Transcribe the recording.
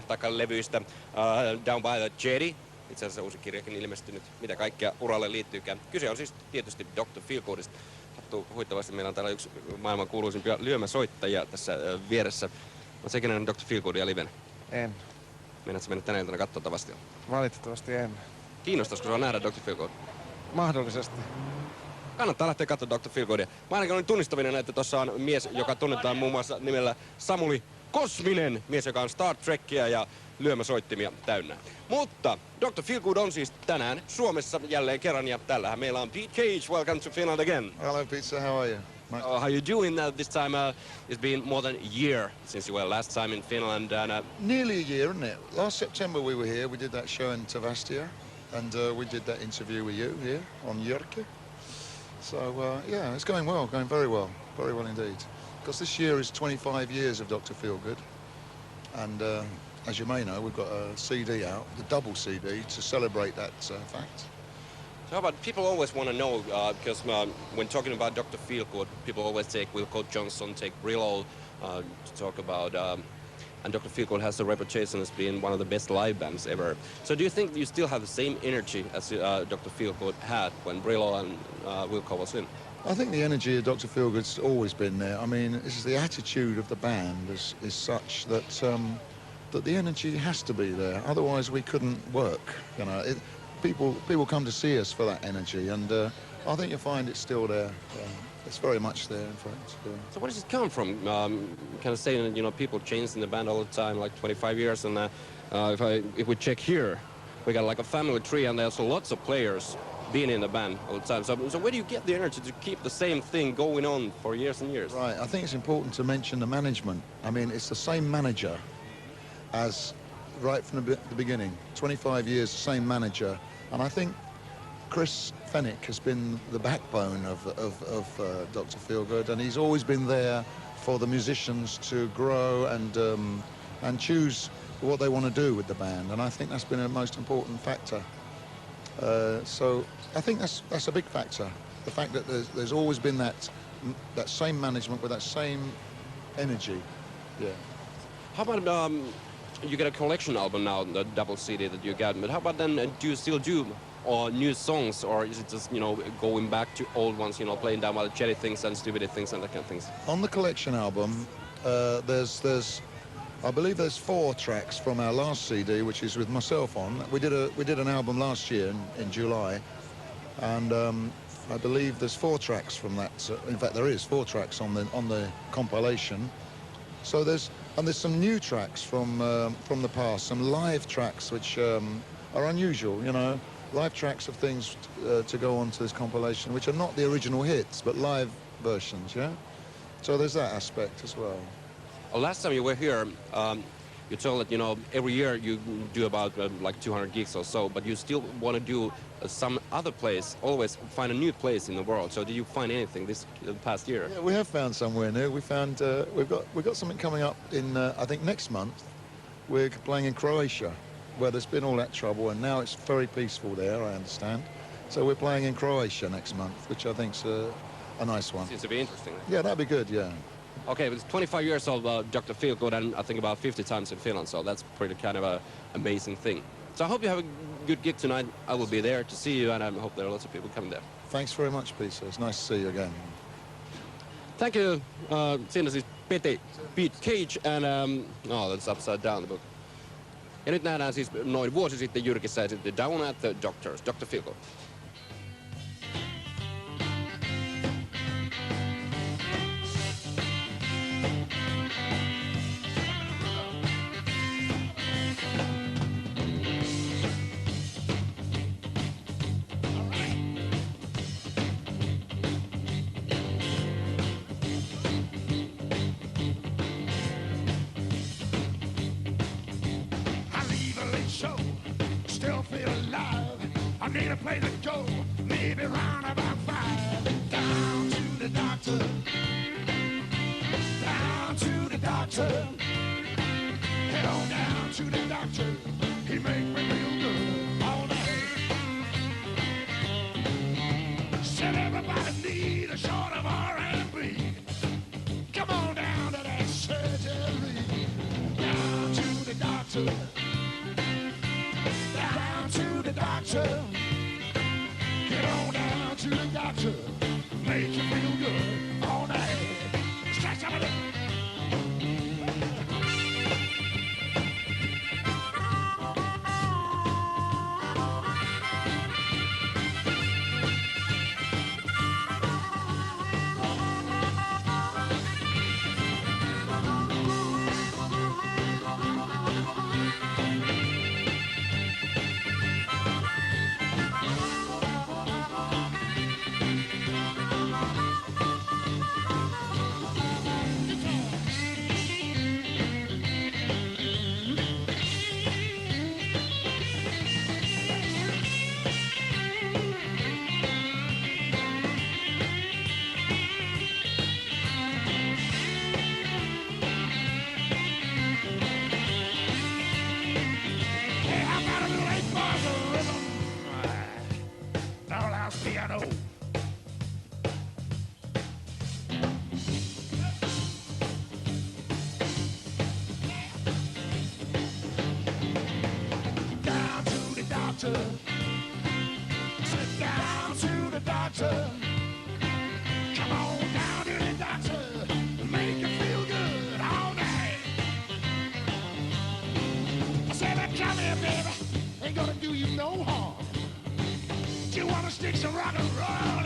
taikka levyistä Down by the Jetty. Itse asiassa uusi kirjakin ilmestynyt, mitä kaikkea uralle liittyykään. Kyse on siis tietysti Dr. Feelgoodista. Sattuu huittavasti, meillä on täällä yksi maailman kuuluisimpia lyömäsoittajia tässä vieressä. Oletko sekin nähnyt Dr. Feelgoodia liven? En. Meinaatko mennä tänä iltana katsoa tavasti? Valitettavasti en. Kiinnostaisiko sinua nähdä Dr. Feelgood? Mahdollisesti. Kannattaa lähteä katsomaan Dr. Feelgoodia. Mä ainakin olin tunnistavinen, että tuossa on mies, joka tunnetaan muun muassa nimellä Samuli Kosminen. Mies, joka on Star Trekkiä ja lyömäsoittimia täynnä. Mutta Dr. Feelgood on siis tänään Suomessa jälleen kerran ja tällähän meillä on Pete Cage. Welcome to Finland again. Hello Pete, how are you? How you doing this time? It's been more than a year since you were last time in Finland. And, nearly a year, isn't it? Last September we were here, we did that show in Tavastia and we did that interview with you here on Jyrki. So yeah, it's going well, going very well indeed. Because this year is 25 years of Dr. Feelgood and as you may know, we've got a CD out, the double CD, to celebrate that fact. So how about, people always want to know, because when talking about Dr. Feelgood, people always take Wilco Johnson, take Brillo to talk about, and Dr. Feelgood has a reputation as being one of the best live bands ever. So do you think you still have the same energy as Dr. Feelgood had when Brillo and Wilco was in? I think the energy of Dr. Feelgood's always been there. I mean, this is the attitude of the band is such that that the energy has to be there. Otherwise, we couldn't work. You know, people come to see us for that energy, and I think you'll find it's still there. It's very much there, in fact. Yeah. So where does it come from? Kind of saying, you know, people change in the band all the time, like 25 years, and if we check here, we got like a family tree, and there's lots of players being in the band all the time. So where do you get the energy to keep the same thing going on for years and years? Right, I think it's important to mention the management. I mean, it's the same manager as right from the beginning. 25 years, same manager. And I think Chris Fennick has been the backbone of Dr. Feelgood, and he's always been there for the musicians to grow and choose what they want to do with the band. And I think that's been a most important factor. So I think that's a big factor. The fact that there's always been that same management with that same energy. Yeah. How about you get a collection album now, the double CD that you got, but how about then, do you still do new songs, or is it just, you know, going back to old ones, you know, playing down by the cherry things and stupid things and that kind of things? On the collection album, there's I believe there's 4 tracks from our last CD, which is with myself on. We did an album last year in July, and I believe there's 4 tracks from that. In fact, there is 4 tracks on the compilation. So there's some new tracks from the past, some live tracks which are unusual, you know, live tracks of things to go on to this compilation, which are not the original hits, but live versions, yeah? So there's that aspect as well. Last time you were here, you told that, you know, every year you do about like 200 gigs or so, but you still want to do some other place, always find a new place in the world. So did you find anything this past year? Yeah, we have found somewhere new. We found we've got something coming up in I think next month. We're playing in Croatia, where there's been all that trouble, and now it's very peaceful there, I understand. So we're playing in Croatia next month, which I think's a nice one. Seems to be interesting. Yeah, that'd be good. Yeah. Okay, but it's 25 years old, Dr. Feelgood, and I think about 50 times in Finland, so that's pretty kind of an amazing thing. So I hope you have a good gig tonight. I will be there to see you, and I hope there are lots of people coming there. Thanks very much, Peter. It's nice to see you again. Thank you. Siinä siis Pete Cage, and that's upside down the book. Ja nyt nähdään siis noin vuosi sitten Jyrkissä ja sitten Down at the Doctors, Dr. Feelgood. Need a place to go, maybe round about 5. Down to the doctor, down to the doctor. Head on down to the doctor, he make me feel good all night. Said everybody need a short of R&B. Come on down to that surgery, down to the doctor. doctor. Down to the doctor. Get on down to the doctor. Make you feel good all night. Stretch out of it. Piano. Down to the doctor. Sit down to the doctor. Come on down to the doctor. Make you feel good all night. I said, come here, baby. Ain't gonna do you no harm. You wanna stick some rock and roll?